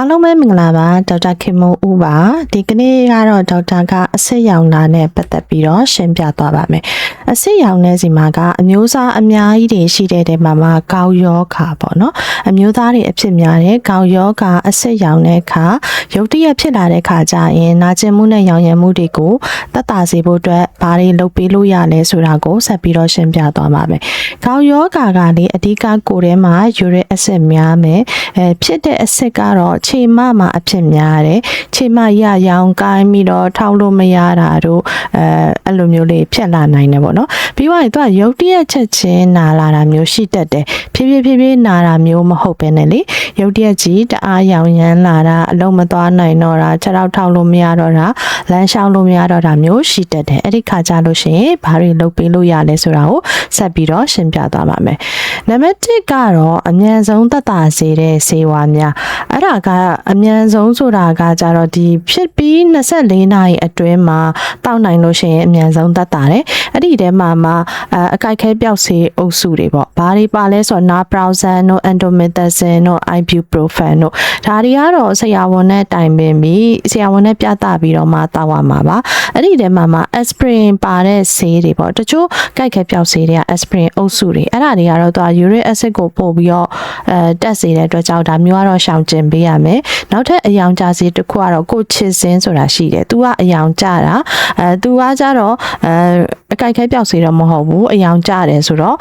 အားလုံးပဲမင်္ဂလာပါဒေါက်တာခင်မုံဦးပါဒီကနေ့ကတော့ဒေါက်တာကအဆစ်ရောင်တာနဲ့ပတ်သက်ပြီးတော့ရှင်းပြသွားပါမယ်အဆစ်ရောင်တဲ့စီမှာကအမျိုးအစားအများကြီးတွေရှိတဲ့တဲမှာကောက်ရောခါပေါ့နော်အမျိုးသားတွေအဖြစ်များတဲ့ကောက်ရောခါအဆစ်ရောင်တဲ့ခါရုပ်တရက်ဖြစ်လာတဲ့ခါကျရင်နာကျင်မှုနဲ့ရောင်ရမ်းမှုတွေကိုသက်သာစေဖို့အတွက်ဘာတွေလုပ်ပေးလို့ရလဲဆိုတာကိုဆက်ပြီးတော့ရှင်းပြသွားပါမယ်ကောက်ရောခါကလေအဓိကကိုယ်ထဲမှာယူရစ်အဆစ်များမယ်ဖြစ်တဲ့အဆစ်ကတော့ခြေမမှာအဖြစ်များတယ်ခြေမရရောင်ကိုင်းပြီးတော့ထောက်လို့မရတာတို့အဲ့လိုမျိုးလေးဖြစ်လာနိုင်တယ်ပေါ့နော်ပြီးတော့သူကရုပ်တရက်ချက်ချင်းနာလာတာမျိုးရှိတတ်တယ်ဖြည်းဖြည်းနာတာမျိုးမဟုတ်ပဲနဲ့လေရုပ်တရက်ကြီးတအားရောင်ရမ်းလာတာအလုံးမသွားနိုင်တော့တာခြေထောက်ထောက်လို့မရတော့တာလမ်းလျှောက်လို့မရတော့တာမျိုးရှိတတ်တယ်အဲ့ဒီခါကြလို့ရှိရင်ဘာတွေလုပ်ပေးလို့ရလဲဆိုတာကိုဆက်ပြီးတော့ရှင်းပြသွားပါမယ်နံပါတ်1ကတော့အမြန်ဆုံးသက်သာစေတဲ့ဆေးဝါးများအဲ့ဒါကအမြန်ဆုံးဆိုတာကကြတော့ဒီဖြစ်ပြီး24နာရီအတွင်းမှာတောက်နိုင်လို့ရှိရင်အမြန်ဆုံးသက်သာတယ်အဲ့ဒီထဲမှာအကိုက်ခဲပျောက်ဆေးအုပ်စုတွေပေါ့ဘာတွေပါလဲဆိုတော့ naproxen တို့ endomethacin တို့ ibuprofen တို့ဒါတွေကတော့ဆရာဝန်နဲ့တိုင်ပင်ပြီးဆရာဝန်နဲ့ပြသပြီးတော့မှတောက်ရမှာပါအဲ့ဒီထဲမှာaspirin ပါတဲ့ဆေးတွေပေါ့တချို့ကိုက်ခဲပျောက်ဆေးတွေက aspirin အုပ်စုတွေအဲ့ဒါတွေကတော့သူက uric acid ကိုပို့ပြီးတော့တက်စေတဲ့အတွက်ကြောင့်ဒါမျိုးကတော့ရှောင်ကျဉ်ပေးရမယ်နောက်ထပ်အယောင်ကျဆေးတစ်ခုကတော့ကိုချစ်စင်းဆိုတာရှိတယ်သူကအယောင်ကျတာသူကကြတော့အကိုက်ခဲပျောက်ဆေးတော့မဟုတ်ဘူးအယောင်ကျတယ်ဆိုတော့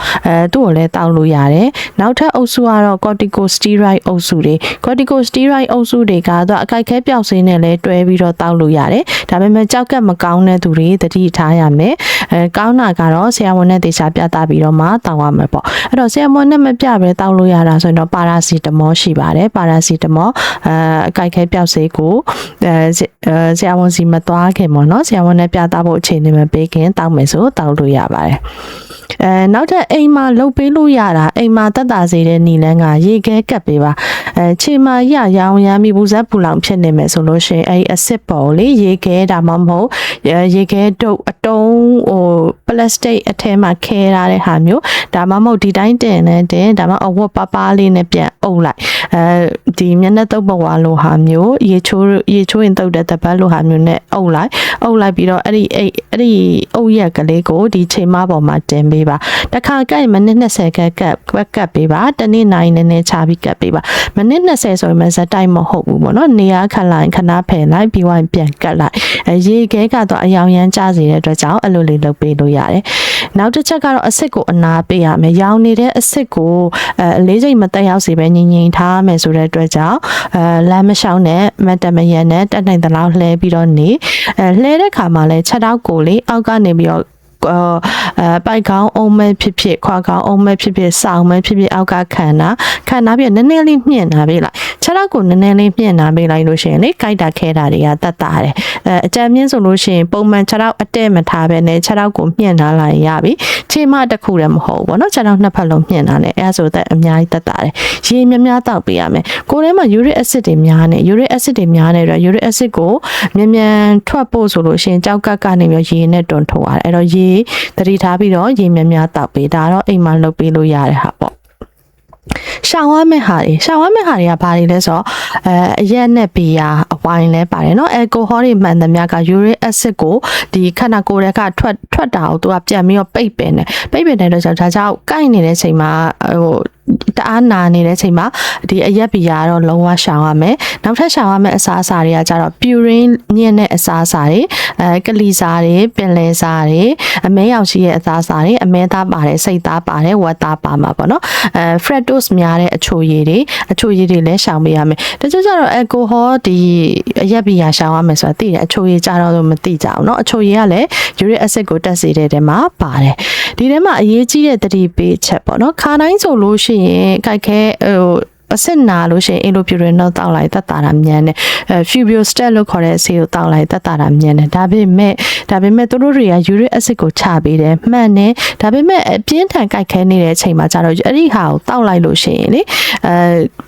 သူ့ကိုလည်းတောက်လို့ရတယ်နောက်ထပ်အုပ်စုကတော့ corticosteroid အုပ်စုတွေ corticosteroid အုပ်စုတွေကသူကအကိုက်ခဲပျောက်ဆေးနဲ့လည်းတွဲပြီးတော့တောက်လို့ရတယ်ဒါပေမဲ့ကြောက်ကက်မကောင်းတဲ့သူတွေသတိထားရမယ်ကောင်းတာကတော့ဆရာဝန်နဲ့တေချာပြသပြီးတော့မှတောက်ရမယ်ပေါ့အဲ့တော့ဆရာဝန်နဲ့မပြဘဲတောက်လို့ရတာဆိုရင်တော့ပါရာစီတမောရှိပါတယ်ပါရာစီတမောအကိုက်ခဲပျောက်ဆေးကိုဆရာဝန်စီမသွားခင်ပေါ့နော်ဆရာဝန်နဲ့ပြသဖို့အချိန်နဲ့မပေးခင်တောက်မယ်ဆိုတောက်လို့ရပါတယ်နောက်ထပ်အိမ်မှာလှုပ်ပေးလို့ရတာအိမ်မှာတက်တာစေတဲ့နီလန်းကရေခဲကပ်ပေးပါခြေမှာရရောင်ရမ်းပြီးဘူးဇက်ပူလောင်ဖြစ်နေမယ်ဆိုလို့ရှိရင်အဲ့အစစ်ပေါ်လေရေခဲဒါမှမဟုတ်ရေခဲတုပ်အတုံးပလတ်စတစ်အထဲမှာခဲထားတဲ့ဟာမျိုးဒါမှမဟုတ်ဒီတိုင်းတင်ဒါမှအဝတ်ပါးလေးနဲ့ပြန်အုပ်လိုက်ဒီမျက်နှာတုပ်ပဝါလိုဟာမျိုးရေချိုးရင်တုပ်တဲ့တပတ်လိုဟာမျိုးနဲ့အုပ်လိုက်ပြီးတော့အဲ့ဒီအုပ်ရက်ကလေးကိုဒီချိန်မပေါ်မှာတင်ပေးပါတခါကပ်မိနစ်20ကပ်ပေးပါတနေ့နိုင်နည်းနည်းချပြီးကပ်ပေးပါမိနစ်20ဆိုရင်မစက်တိုက်မဟုတ်ဘူးပေါ့နော်နေရာခက်လိုက်ခဏဖယ်လိုက်ပြီးဝိုင်းပြန်ကပ်လိုက်ရေခဲကတော့အယောင်ရမ်းကျစေတဲ့အတွက်ကြောင့်အဲ့လိုလေးလုပ်ပေးလို့ရတယ်နောက်တစ်ချက်ကတော့အစစ်ကိုအနာပေးရမယ်ရောင်နေတဲ့အစစ်ကိုလေးချိန်မတက်ရောက်စေပဲငြိမ်ထားမယ်ဆိုတဲ့အတွက်ကြောင့်လမ်းမလျှောက်နဲ့မတ်တမရန်နဲ့တက်နိုင်တဲ့လောက်လှဲပြီးတော့နေလှဲတဲ့ခါမှာလဲချက်တောက်ကိုလေအောက်ကနေပြီးတော့ပိုက်ကောင်းအုံးမဲ့ဖြစ်ခွာကောင်းအုံးမဲ့ဖြစ်စောင်းမဲ့ဖြစ်အောက်ကခံနာပြီးနည်းနည်းလေးမြင့်နာပေးလိုက်ခြေထောက်ကိုနည်းနည်းလေးမြင့်နာပေးလိုက်လို့ရှိရင်လေကြိုက်တာခဲတာတွေကတတ်တာတယ်အကြမ်းမြင့်ဆိုလို့ရှိရင်ပုံမှန်ခြေထောက်အတဲ့မထားပဲနဲ့ခြေထောက်ကိုမြင့်နာလိုက်ရပြီခြေမတစ်ခုတည်းမဟုတ်ဘူးเนาะခြေထောက်နှစ်ဖက်လုံးမြင့်နာတယ်အဲဆိုတဲ့အများကြီးတတ်တာတယ်ရေများတောက်ပေးရမယ်ကိုယ်ထဲမှာ uric acid တွေများနေ uric acid တွေများနေတော့ uric acid ကိုမြန်ထွက်ဖို့ဆိုလို့ရှိရင်ကြောက်ကပ်ကနေပြီးရေနဲ့တွန်းထုတ်ရတယ်အဲ့တော့ရေတတိထားပြီးတော့ရေများတောက်ပေးဒါတော့အိမ်မှာလုပ်ပေးလို့ရတဲ့ဟာပေါ့ရှောင်ရမယ့်ဟာတွေကဘာတွေလဲဆိုတော့အရက်နဲ့ဘီယာအဝိုင်းလဲပါတယ်เนาะအယ်ကိုဟောတွေမှန်သမျှက uric acid ကိုဒီခန္ဓာကိုယ်တွေကထွက်တာကိုသူကပြန်ပြီးတော့ပိတ်ပင်တဲ့တော့ဒါကြောင့်ကိုက်နေတဲ့ချိန်မှာတအားနာနေတဲ့ချိန်မှာဒီအရက်ဘီယာတော့လုံးဝရှောင်ရမယ်နောက်ထပ်ရှောင်ရမယ့်အစားအစာတွေကကြတော့ purine မြင့်တဲ့အစားအစာတွေကလီစာတွေပင်လယ်စာတွေအမဲရောင်ရှိတဲ့အစားအစာတွေအမဲသားပါတယ်စိတ်သားပါတယ်ဝက်သားပါမှာပေါ့နော်fructose များတဲ့အချိုရည်တွေလည်းရှောင်ပေးရမယ်တချို့ကျတော့ alcohol ဒီအရက်ဘီယာရှောင်ရမယ်ဆိုတာသိတယ်အချိုရည်ကြတော့မသိကြအောင်เนาะအချိုရည်ကလည်း uric acid ကိုတက်စေတဲ့ထဲမှာပါတယ်ဒီထဲမှာအရေးကြီးတဲ့သတိပေးချက်ပေါ့နော်ခါတိုင်းဆိုလို့ရှိရင်ကြိုက်ခဲအစစ်နာလို့ရှိရင်အင်ဒိုပြူရင်တော့တောက်လိုက်တက်တာမြန်တယ်fubiostat လို့ခေါ်တဲ့ဆေးကိုတောက်လိုက်တက်တာမြန်တယ်ဒါပေမဲ့သူတို့တွေက uric acid ကိုချပေးတယ်မှန်တယ်ဒါပေမဲ့အပြင်းထန်ကြိုက်ခဲနေတဲ့အချိန်မှာကျတော့အဲ့ဒီဟာကိုတောက်လိုက်လို့ရှိရင်လေ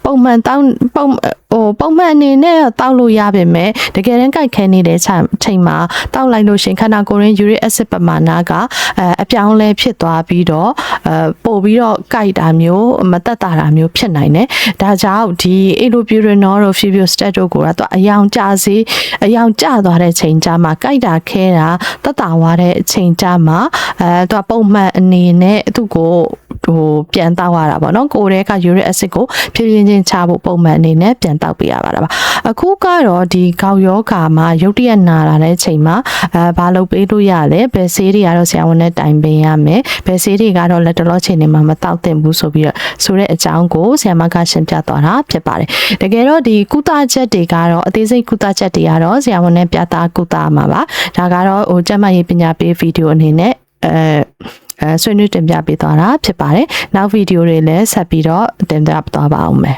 ပုံမှန်အနေနဲ့တောက်လို့ရပါမယ်တကယ်တမ်းကြိုက်ခဲနေတဲ့ချိန်မှာတောက်လိုက်လို့ရှိရင်ခန္ဓာကိုယ်ရင်း uric acid ပမာဏကအပြောင်းလဲဖြစ်သွားပြီးတော့ပို့ပြီးတော့ကြိုက်တာမျိုးမတက်တာမျိုးဖြစ်နိုင်တယ် ဒါကြောင့်ဒီ allopurinol တို့ Fibrostat တို့ကိုတော့အယောင်ကျသွားတဲ့ချိန်ကြမှာကြိုက်တာခဲတာတက်တာဝါတဲ့အချိန်ကြမှာသူကပုံမှန်အနေနဲ့သူ့ကိုပြန်တောက်ရတာပေါ့နော်ကိုယ်ရဲ့က uric acid ကိုဖြည်းဖြည်းချင်းချဖို့ပုံမှန်အနေနဲ့ပြန်တောက်ပေးရပါတာပါအခုကတော့ဒီကောက်ယောဂါမှာရုတ်တရက်နာလာတဲ့အချိန်မှာဘာလုပ်ပေးလို့ရလဲဘယ်ဆေးတွေကတော့ဆရာဝန်နဲ့တိုင်ပင်ရမယ်ဘယ်ဆေးတွေကတော့လက်တလောချိန်တွေမှာမတောက်သင့်ဘူးဆိုပြီးတော့ဆိုတဲ့အကြောင်းကိုဆရာမကရှင်းပြသွားတာဖြစ်ပါတယ်တကယ်တော့ဒီကုသချက်တွေကတော့အသေးစိတ်ကုသချက်တွေကတော့ဆရာဝန်နဲ့ပြသကုသမှာပါဒါကတော့ကျန်းမာရေးပညာပေးဗီဒီယိုအနေနဲ့ဆွေးနွေးတင်ပြပေးသွားတာဖြစ်ပါတယ်နောက်ဗီဒီယိုတွေလည်းဆက်ပြီးတော့တင်ပြသွားပါအောင်မယ်